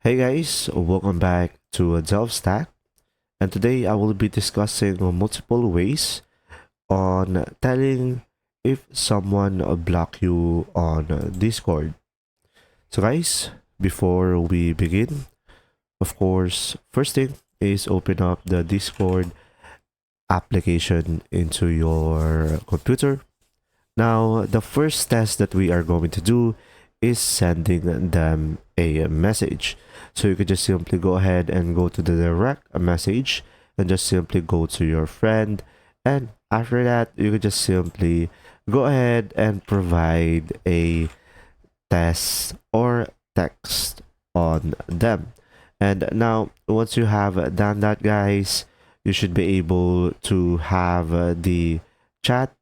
Hey guys, welcome back to Delve Stack, and today I will be discussing multiple ways on telling if someone block you on Discord. So guys, before we begin, of course, first thing is open up the Discord application into your computer. Now, the first test that we are going to do is sending them a message. So you could just simply go ahead and go to the direct message and just simply go to your friend. And after that, you could just simply go ahead and provide a test or text on them. And now, once you have done that, guys, you should be able to have the chat.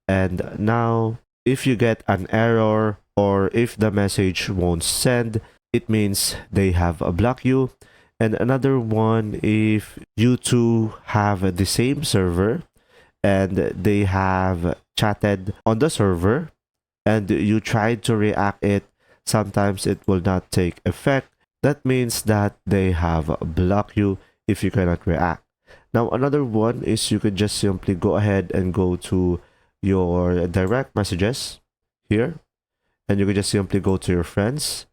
And now, if you get an error or if the message won't send, it means they have blocked you. And another one, if you two have the same server and they have chatted on the server and you tried to react it, sometimes it will not take effect. That means that they have blocked you if you cannot react. Now, another one is you could just simply go ahead and go to your direct messages here, and you could just simply go to your friends.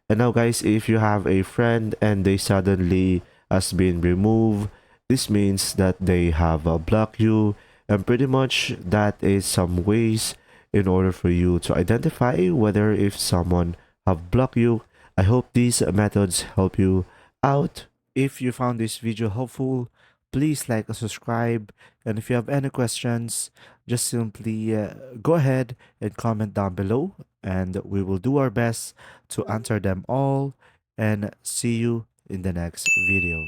And now, guys, if you have a friend and they suddenly has been removed, this means that they have blocked you, and pretty much that is some ways in order for you to identify whether if someone have blocked you. I hope these methods help you out. If you found this video helpful, please like and subscribe. And if you have any questions, just simply go ahead and comment down below, and we will do our best to answer them all. And see you in the next video.